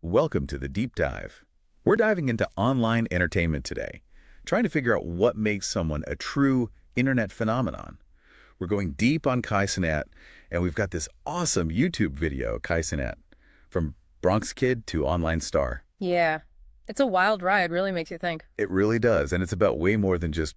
welcome to the Deep Dive. We're diving into online entertainment today, trying to figure out what makes someone a true internet phenomenon. We're going deep on Kai Cenat, and we've got this awesome YouTube video, Kai Cenat, from Bronx kid to online star. Yeah. It's a wild ride, really makes you think. It really does, and it's about way more than just,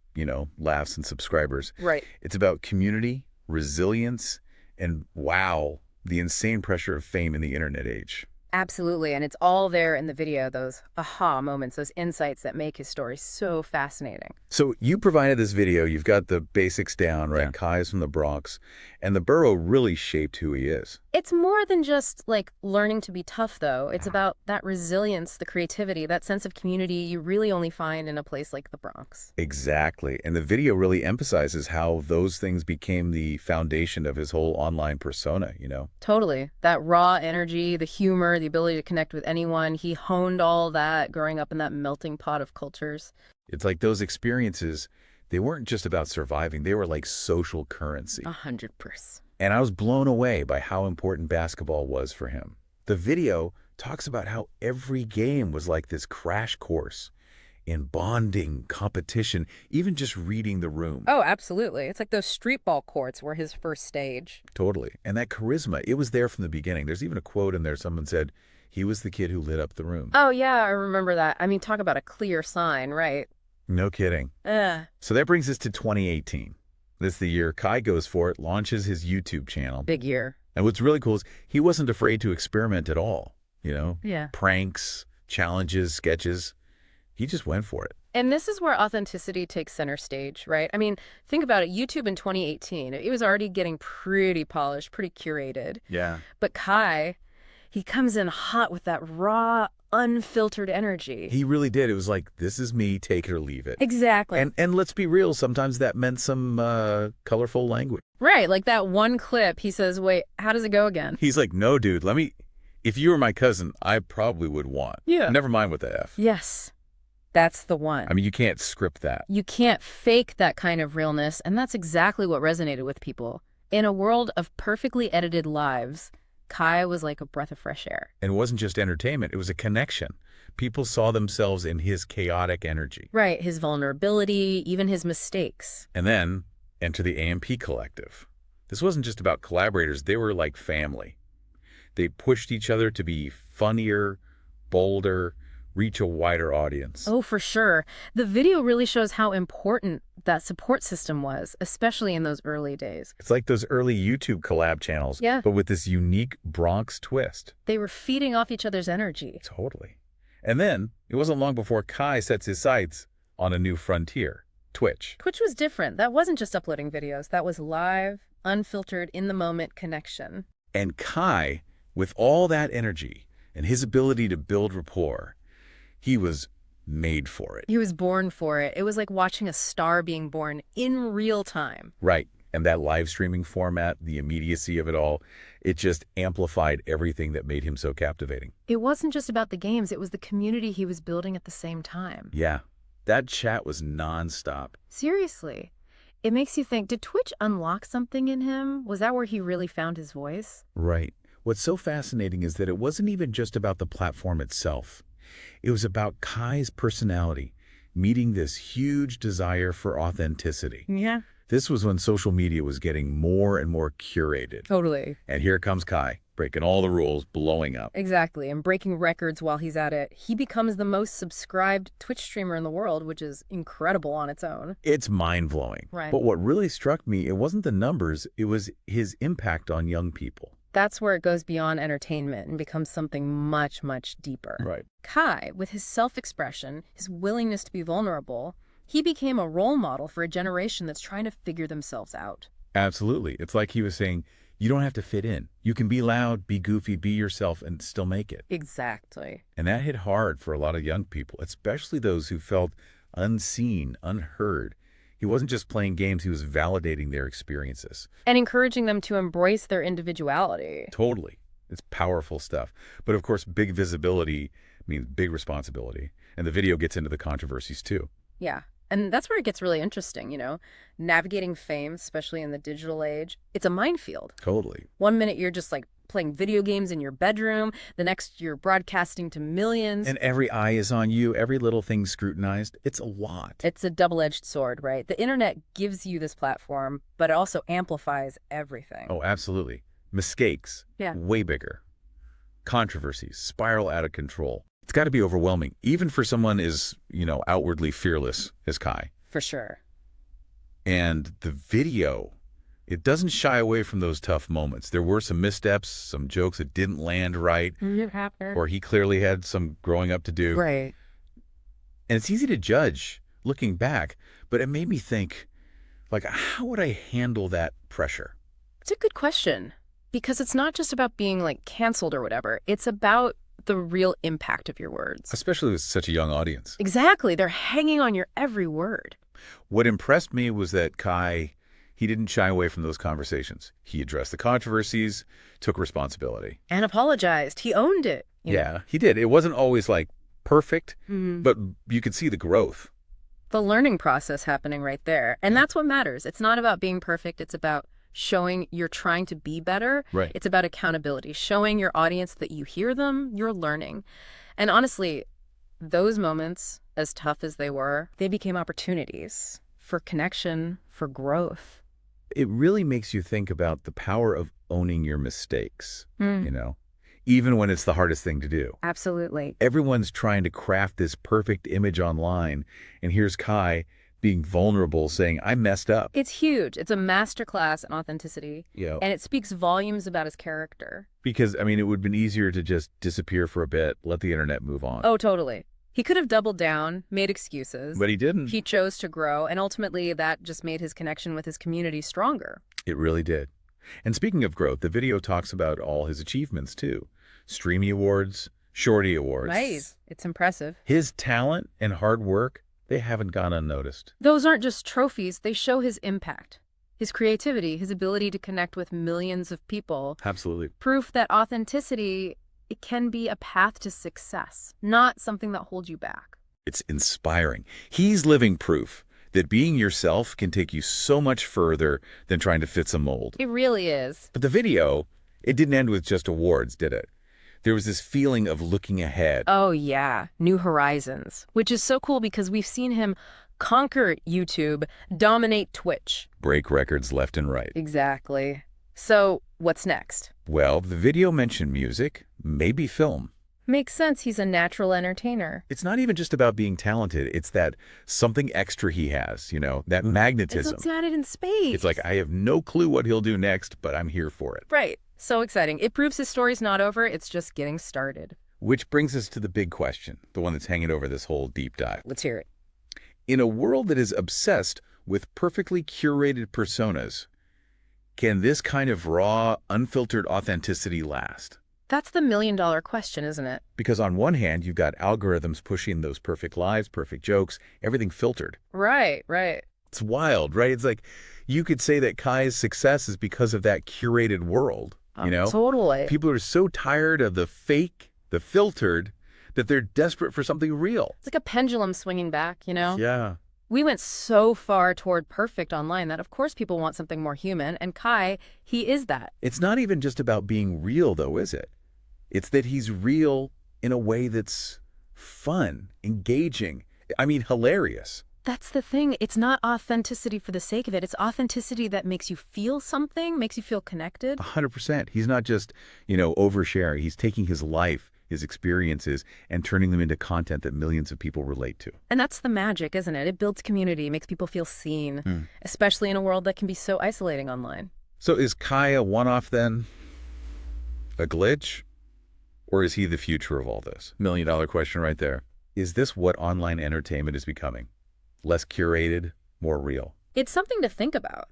laughs and subscribers. Right. It's about community, resilience, and wow, the insane pressure of fame in the internet age. Absolutely. And it's all there in the video, those aha moments, those insights that make his story so fascinating. So you provided this video. You've got the basics down, right? Yeah. Kai's from the Bronx, and the borough really shaped who he is. It's more than just like learning to be tough, though. It's about that resilience, the creativity, that sense of community you really only find in a place like the Bronx. Exactly. And the video really emphasizes how those things became the foundation of his whole online persona, Totally. That raw energy, the humor, the ability to connect with anyone. He honed all that growing up in that melting pot of cultures. It's like those experiences, they weren't just about surviving. They were like social currency. 100%. And I was blown away by how important basketball was for him. The video talks about how every game was like this crash course in bonding, competition, even just reading the room. Oh, absolutely. It's like those street ball courts were his first stage. Totally. And that charisma, it was there from the beginning. There's even a quote in there. Someone said, he was the kid who lit up the room. Oh, yeah, I remember that. I mean, talk about a clear sign, right? No kidding. So that brings us to 2018. This is the year Kai goes for it, launches his YouTube channel. Big year. And what's really cool is he wasn't afraid to experiment at all, Yeah. Pranks, challenges, sketches. He just went for it. And this is where authenticity takes center stage, right? I mean, think about it. YouTube in 2018, it was already getting pretty polished, pretty curated. Yeah. But Kai, he comes in hot with that raw, unfiltered energy. He really did. It was like, this is me, take it or leave it. Exactly. And let's be real, sometimes that meant some colorful language. Right, like that one clip, he says, wait, how does it go again? He's like, no, dude, if you were my cousin, I probably would want. Yeah. Never mind with the F. Yes, that's the one. I mean, you can't script that. You can't fake that kind of realness, and that's exactly what resonated with people. In a world of perfectly edited lives, Kai was like a breath of fresh air. And it wasn't just entertainment, it was a connection. People saw themselves in his chaotic energy. Right, his vulnerability, even his mistakes. And then, enter the AMP Collective. This wasn't just about collaborators, they were like family. They pushed each other to be funnier, bolder, reach a wider audience. Oh, for sure. The video really shows how important that support system was, especially in those early days. It's like those early YouTube collab channels, Yeah. but with this unique Bronx twist. They were feeding off each other's energy. Totally. And then, it wasn't long before Kai sets his sights on a new frontier, Twitch. Twitch was different. That wasn't just uploading videos. That was live, unfiltered, in-the-moment connection. And Kai, with all that energy and his ability to build rapport, he was made for it. He was born for it. It was like watching a star being born in real time. Right. And that live streaming format, the immediacy of it all, it just amplified everything that made him so captivating. It wasn't just about the games. It was the community he was building at the same time. Yeah. That chat was nonstop. Seriously. It makes you think, did Twitch unlock something in him? Was that where he really found his voice? Right. What's so fascinating is that it wasn't even just about the platform itself. It was about Kai's personality meeting this huge desire for authenticity. Yeah. This was when social media was getting more and more curated. Totally. And here comes Kai, breaking all the rules, blowing up. Exactly. And breaking records while he's at it. He becomes the most subscribed Twitch streamer in the world, which is incredible on its own. It's mind-blowing. Right. But what really struck me, it wasn't the numbers, it was his impact on young people. That's where it goes beyond entertainment and becomes something much, much deeper. Right. Kai, with his self-expression, his willingness to be vulnerable, he became a role model for a generation that's trying to figure themselves out. Absolutely. It's like he was saying, you don't have to fit in. You can be loud, be goofy, be yourself, and still make it. Exactly. And that hit hard for a lot of young people, especially those who felt unseen, unheard. He wasn't just playing games, he was validating their experiences. And encouraging them to embrace their individuality. Totally. It's powerful stuff. But of course, big visibility means big responsibility. And the video gets into the controversies too. Yeah. And that's where it gets really interesting, Navigating fame, especially in the digital age, it's a minefield. Totally. One minute you're just like playing video games in your bedroom. The next, you're broadcasting to millions. And every eye is on you, every little thing scrutinized. It's a lot. It's a double-edged sword, right? The internet gives you this platform, but it also amplifies everything. Oh, absolutely. Mistakes, way bigger. Controversies spiral out of control. It's got to be overwhelming, even for someone as, outwardly fearless as Kai. For sure. And the video, it doesn't shy away from those tough moments. There were some missteps, some jokes that didn't land right, or he clearly had some growing up to do. Right. And it's easy to judge looking back, but it made me think, how would I handle that pressure? It's a good question, because it's not just about being, canceled or whatever. It's about the real impact of your words. Especially with such a young audience. Exactly. They're hanging on your every word. What impressed me was that Kai, he didn't shy away from those conversations. He addressed the controversies, took responsibility. And apologized. He owned it. Yeah, he did. It wasn't always, perfect, but you could see the growth. The learning process happening right there. And that's what matters. It's not about being perfect. It's about showing you're trying to be better. Right. It's about accountability, showing your audience that you hear them, you're learning. And honestly, those moments, as tough as they were, they became opportunities for connection, for growth. It really makes you think about the power of owning your mistakes, even when it's the hardest thing to do. Absolutely. Everyone's trying to craft this perfect image online, and here's Kai being vulnerable, saying, I messed up. It's huge. It's a masterclass in authenticity. And it speaks volumes about his character. Because, it would have been easier to just disappear for a bit, let the internet move on. Oh, totally. He could have doubled down, made excuses. But he didn't. He chose to grow, and ultimately that just made his connection with his community stronger. It really did. And speaking of growth, the video talks about all his achievements, too. Streamy Awards, Shorty Awards. Right. It's impressive. His talent and hard work, they haven't gone unnoticed. Those aren't just trophies. They show his impact, his creativity, his ability to connect with millions of people. Absolutely. Proof that authenticity, it can be a path to success, not something that holds you back. It's inspiring. He's living proof that being yourself can take you so much further than trying to fit some mold. It really is. But the video, it didn't end with just awards, did it? There was this feeling of looking ahead. Oh, yeah. New horizons, which is so cool because we've seen him conquer YouTube, dominate Twitch. Break records left and right. Exactly. So what's next? Well, the video mentioned music, maybe film. Makes sense. He's a natural entertainer. It's not even just about being talented. It's that something extra he has, that magnetism. It's got it in space. It's like, I have no clue what he'll do next, but I'm here for it. Right. So exciting. It proves his story's not over. It's just getting started. Which brings us to the big question, the one that's hanging over this whole deep dive. Let's hear it. In a world that is obsessed with perfectly curated personas, can this kind of raw, unfiltered authenticity last? That's the million-dollar question, isn't it? Because on one hand, you've got algorithms pushing those perfect lives, perfect jokes, everything filtered. Right. It's wild, right? It's like you could say that Kai's success is because of that curated world, Totally. People are so tired of the fake, the filtered, that they're desperate for something real. It's like a pendulum swinging back, Yeah. We went so far toward perfect online that, of course, people want something more human. And Kai, he is that. It's not even just about being real, though, is it? It's that he's real in a way that's fun, engaging, hilarious. That's the thing. It's not authenticity for the sake of it. It's authenticity that makes you feel something, makes you feel connected. 100%. He's not just, oversharing. He's taking his life, his experiences, and turning them into content that millions of people relate to. And that's the magic, isn't it? It builds community, makes people feel seen, especially in a world that can be so isolating online. So is Kai a one-off then? A glitch? Or is he the future of all this? Million-dollar question right there. Is this what online entertainment is becoming? Less curated, more real? It's something to think about.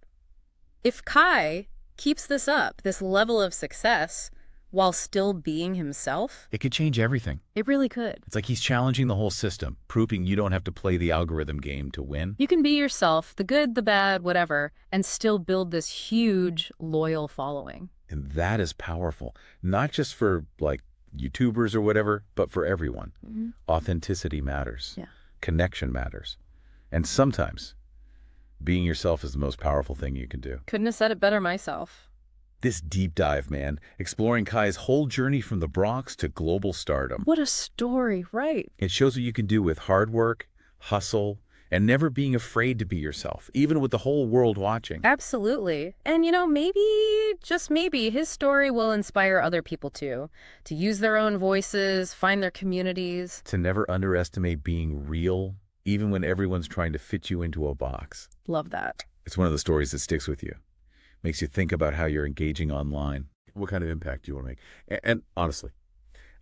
If Kai keeps this up, this level of success, while still being himself, It could change everything. it really could. It's like he's challenging the whole system, proving you don't have to play the algorithm game to win. You can be yourself, the good, the bad, whatever, and still build this huge, loyal following. And that is powerful, not just for YouTubers or whatever, but for everyone. Authenticity matters. Yeah. Connection matters. And sometimes being yourself is the most powerful thing you can do. Couldn't have said it better myself. This deep dive, man, exploring Kai's whole journey from the Bronx to global stardom. What a story, right? It shows what you can do with hard work, hustle, and never being afraid to be yourself, even with the whole world watching. Absolutely. And maybe, just maybe, his story will inspire other people too, to use their own voices, find their communities. To never underestimate being real, even when everyone's trying to fit you into a box. Love that. It's one of the stories that sticks with you. Makes you think about how you're engaging online. What kind of impact do you want to make? And honestly,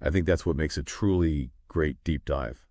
I think that's what makes a truly great deep dive.